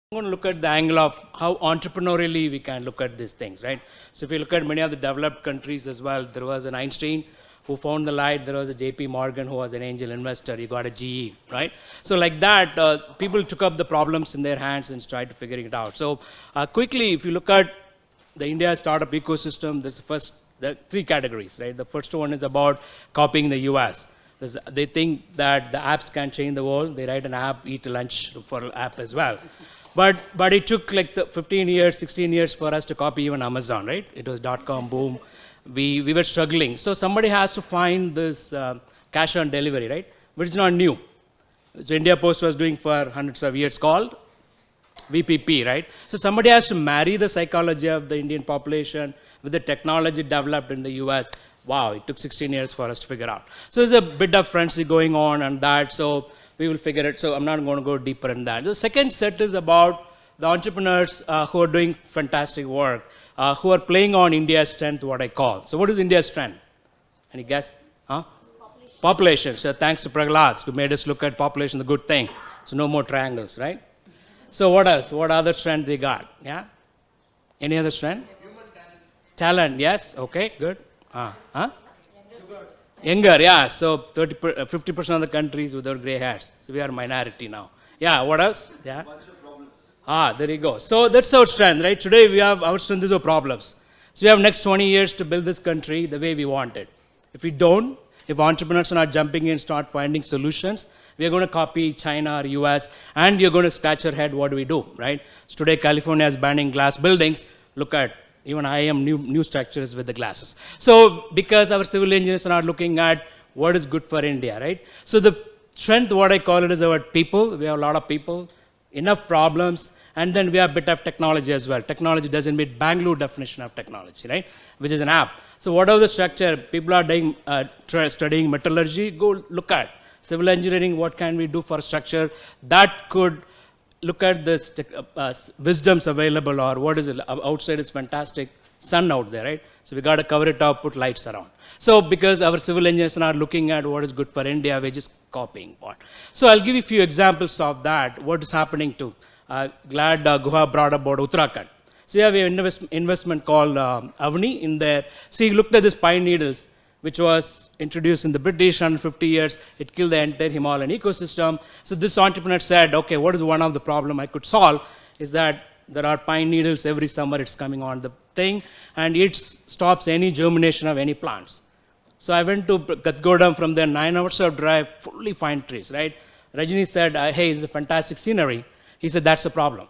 I'm going to look at the angle of how entrepreneurially we can look at these things, right? So if you look at many of the developed countries as well, there was an Einstein who found the light, there was a JP Morgan who was an angel investor, you got a GE, right? So like that, people took up the problems in their hands and tried to figure it out. So quickly, if you look at the India startup ecosystem, there are three categories, right? The first one is about copying the US. They think that the apps can change the world. They write an app, eat lunch for an app as well. But it took like 15 years, 16 years for us to copy even Amazon, right? It was .com boom. We were struggling. So somebody has to find this cash on delivery, right? Which is not new. So India Post was doing for hundreds of years called VPP, right? So somebody has to marry the psychology of the Indian population with the technology developed in the US. Wow, it took 16 years for us to figure out. So there's a bit of frenzy going on that. So we will figure it. So I'm not going to go deeper in that. The second set is about the entrepreneurs who are doing fantastic work, who are playing on India's strength, what I call. So what is India's strength? Any guess? Huh? Population. So thanks to Prahlad, who made us look at population, the good thing. So no more triangles, right? So what else? What other strength we got? Yeah? Any other strength? Human talent. Talent, yes. Okay, good. Huh? Younger, yeah. So 50% of the countries without gray hairs. So we are a minority now. Yeah, what else? Yeah. Bunch of problems. There you go. So that's our strength, right? Today we have our strength is our problems. So we have next 20 years to build this country the way we want it. If we don't, if entrepreneurs are not jumping in, start finding solutions, we are going to copy China or US, and you're going to scratch your head, what do we do, right? So today California is banning glass buildings. Look at even IIM new structures with the glasses. So because our civil engineers are not looking at what is good for India, right? So the strength, what I call it, is our people. We have a lot of people, enough problems, and then we have a bit of technology as well. Technology doesn't meet Bangalore definition of technology, right? Which is an app. So whatever the structure, people are doing, studying metallurgy, go look at. Civil engineering, what can we do for structure that could look at this wisdoms available, or what is it outside is fantastic sun out there, right? So we got to cover it up, put lights around. So because our civil engineers are not looking at what is good for India, we're just copying what. So I'll give you a few examples of that, what is happening to. Glad Guha brought about Uttarakhand. So you have an investment called Avni in there. So you looked at this pine needles, which was introduced in the British 150 years. It killed the entire Himalayan ecosystem. So this entrepreneur said, okay, what is one of the problem I could solve is that there are pine needles every summer, it's coming on the thing, and it stops any germination of any plants. So I went to Katgodam from there, 9 hours of drive, fully fine trees, right? Rajini said, hey, it's a fantastic scenery. He said, that's the problem,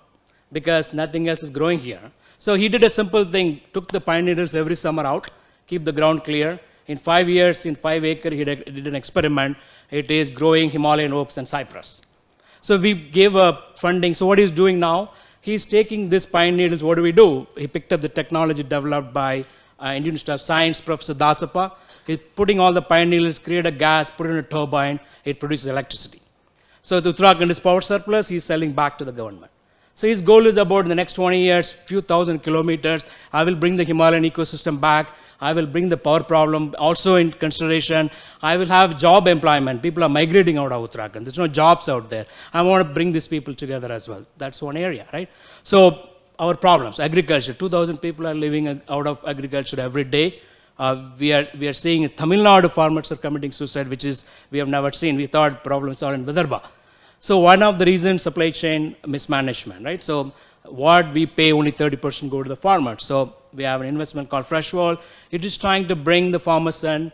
because nothing else is growing here. So he did a simple thing, took the pine needles every summer out, keep the ground clear. In 5 years, in 5 acres, he did an experiment. It is growing Himalayan oaks and cypress. So we gave funding. So what he's doing now, he's taking these pine needles. What do we do? He picked up the technology developed by Indian Institute of Science, Professor Dasappa. He's putting all the pine needles, create a gas, put it in a turbine. It produces electricity. So the Uttarakhand is power surplus. He's selling back to the government. So his goal is about in the next 20 years, few thousand kilometers, I will bring the Himalayan ecosystem back. I will bring the power problem also in consideration. I will have job employment. People are migrating out of Uttarakhand. There's no jobs out there. I want to bring these people together as well. That's one area, right? So our problems, agriculture. 2,000 people are living out of agriculture every day. We are seeing Tamil Nadu farmers are committing suicide, which is we have never seen. We thought problems are in Vidarbha. So one of the reasons, supply chain mismanagement, right? So what we pay, only 30% go to the farmers. So we have an investment called Freshwall. It is trying to bring the farmers and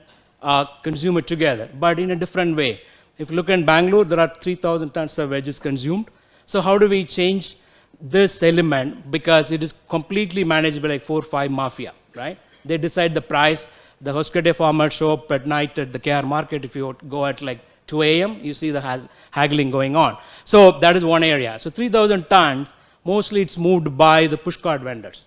consumer together, but in a different way. If you look in Bangalore, there are 3,000 tons of veggies consumed. So how do we change this element? Because it is completely managed by like 4 or 5 mafia, right? They decide the price. The Hoskete farmers show up at night at the KR market. If you go at like 2 a.m., you see the haggling going on. So that is one area. So 3,000 tons, mostly it's moved by the pushcart vendors.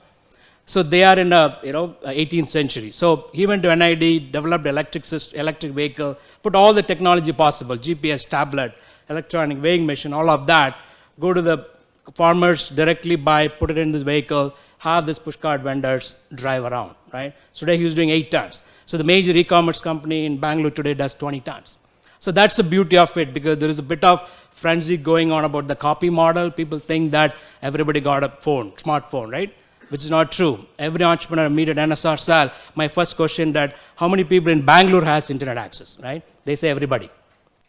So they are in the 18th century. So he went to NID, developed electric vehicle, put all the technology possible, GPS, tablet, electronic weighing machine, all of that. Go to the farmers directly buy, put it in this vehicle, have this pushcart vendors drive around, right? So today he's doing 8 tons. So the major e-commerce company in Bangalore today does 20 tons. So that's the beauty of it, because there is a bit of frenzy going on about the copy model. People think that everybody got a phone, smartphone, right? Which is not true. Every entrepreneur I meet at NSR Sal, my first question that how many people in Bangalore has internet access, right? They say everybody,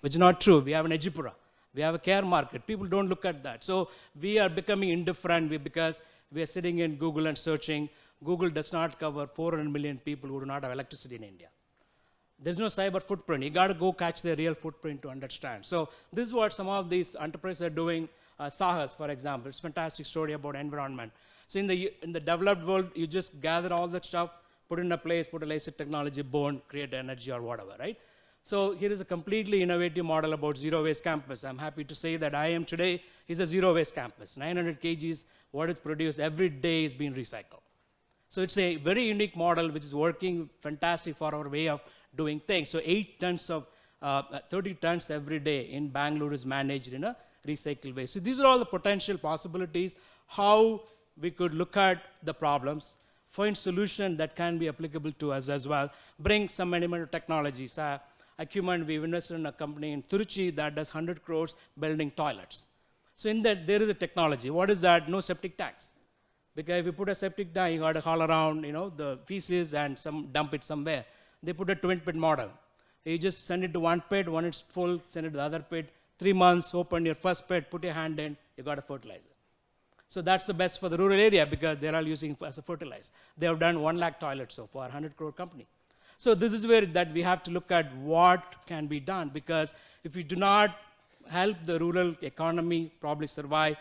which is not true. We have an Ejipura. We have a care market. People don't look at that. So we are becoming indifferent because we are sitting in Google and searching. Google does not cover 400 million people who do not have electricity in India. There's no cyber footprint. You got to go catch their real footprint to understand. So this is what some of these enterprises are doing. Sahas, for example, it's a fantastic story about environment. So in the developed world, you just gather all that stuff, put it in a place, put a laser technology, burn, create energy or whatever, right? So here is a completely innovative model about zero waste campus. I'm happy to say that IIM today is a zero waste campus. 900 kgs, what is produced every day is being recycled. So it's a very unique model which is working fantastic for our way of doing things. So 30 tons every day in Bangalore is managed in a recycled way. So these are all the potential possibilities, how we could look at the problems, find solutions that can be applicable to us as well, bring some element of technologies. Acumen, we've invested in a company in Tiruchi that does 100 crores building toilets. So in that, there is a technology. What is that? No septic tanks. Because if you put a septic tank, you got to haul around, the feces and dump it somewhere. They put a twin pit model. You just send it to one pit, when it's full, send it to the other pit. 3 months, open your first pit, put your hand in, you got a fertilizer. So that's the best for the rural area because they're all using it as a fertilizer. They have done 1 lakh toilets so far, 100 crore company. So this is where that we have to look at what can be done because if we do not help the rural economy probably survive,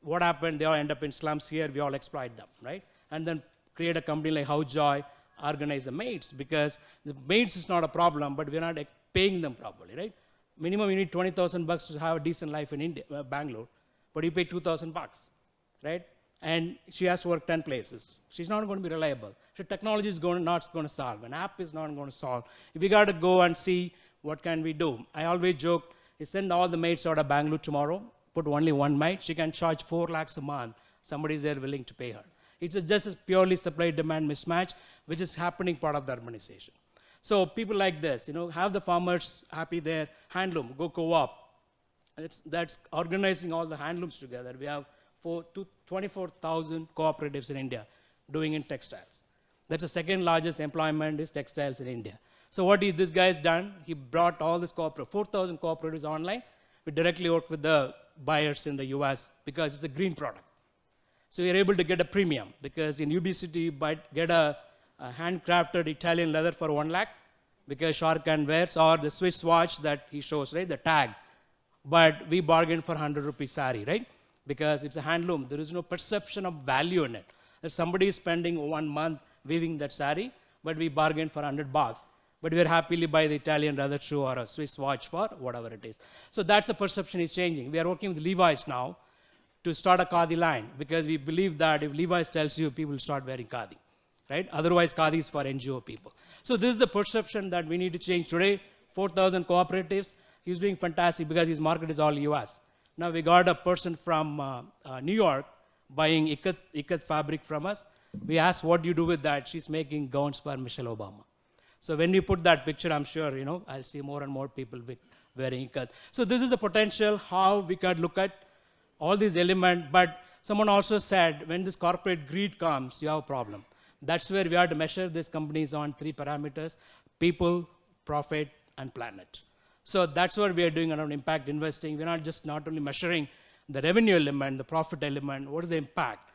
what happened, they all end up in slums here, we all exploit them, right? And then create a company like Howjoy, organize the maids because the maids is not a problem, but we're not paying them properly, right? Minimum you need 20,000 bucks to have a decent life in India, Bangalore, but you pay 2,000 bucks, right? And she has to work 10 places. She's not going to be reliable. So technology is not going to solve. An app is not going to solve. We got to go and see what can we do. I always joke, you send all the maids out of Bangalore tomorrow, put only one maid, she can charge 4 lakhs a month. Somebody's there willing to pay her. It's just a purely supply-demand mismatch, which is happening part of the urbanization. So people like this, have the farmers happy there, handloom, go co-op. That's organizing all the handlooms together. We have 24,000 cooperatives in India doing in textiles. That's the second largest employment is textiles in India. So what this guy's done, he brought all this 4,000 cooperatives online. We directly work with the buyers in the US because it's a green product. So we're able to get a premium because in UBCT you might get a handcrafted Italian leather for 1 lakh because Sharkan wears or the Swiss watch that he shows, right, the tag. But we bargain for 100 rupees sari, right? Because it's a handloom. There is no perception of value in it. That somebody is spending 1 month weaving that sari, but we bargain for 100 bucks. But we're happily buy the Italian leather shoe or a Swiss watch for whatever it is. So that's the perception is changing. We are working with Levi's now to start a Khadi line because we believe that if Levi's tells you, people will start wearing Khadi, right? Otherwise, Khadi is for NGO people. So this is the perception that we need to change today. 4,000 cooperatives. He's doing fantastic because his market is all US. Now we got a person from New York buying ikat fabric from us. We asked, what do you do with that? She's making gowns for Michelle Obama. So when we put that picture, I'm sure, I'll see more and more people wearing ikat. So this is the potential how we can look at all these elements. But someone also said, when this corporate greed comes, you have a problem. That's where we have to measure these companies on 3 parameters: people, profit, and planet. So that's what we are doing around impact investing. We're not only measuring the revenue element, the profit element, what is the impact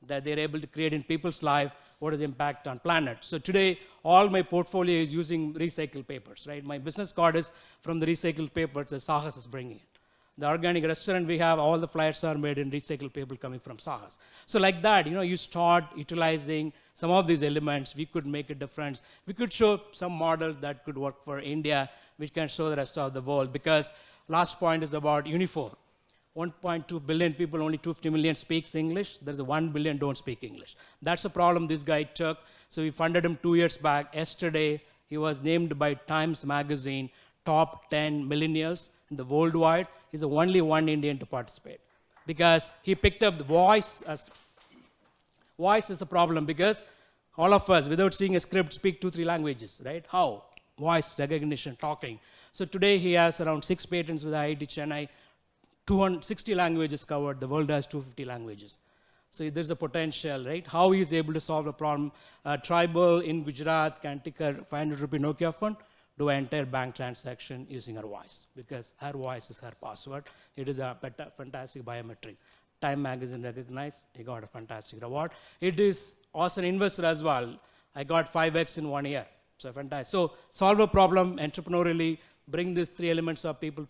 that they're able to create in people's life, what is the impact on planet. So today, all my portfolio is using recycled papers, right? My business card is from the recycled papers that Sahas is bringing it. The organic restaurant we have, all the flyers are made in recycled paper coming from Sahas. So like that, you start utilizing some of these elements, we could make a difference. We could show some models that could work for India, which can show the rest of the world. Because last point is about Unifor. 1.2 billion people, only 250 million speaks English. There's 1 billion don't speak English. That's the problem this guy took. So we funded him 2 years back. Yesterday, he was named by Times Magazine top 10 millennials in the worldwide. He's the only one Indian to participate. Because he picked up the voice as a problem because all of us, without seeing a script, speak 2-3 languages, right? How? Voice recognition, talking. So today he has around 6 patents with IIT Chennai, 260 languages covered. The world has 250 languages. So there's a potential, right? How he is able to solve a problem. Tribal in Gujarat can take a 500 rupee Nokia phone, do an entire bank transaction using her voice, because her voice is her password. It is a fantastic biometric. Time magazine recognized, he got a fantastic reward. It is also an investor as well. I got 5x in 1 year. So fantastic. So solve a problem entrepreneurially, bring these 3 elements of people,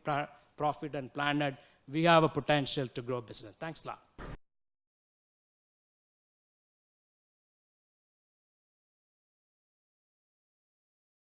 profit and planet. We have a potential to grow business. Thanks a lot.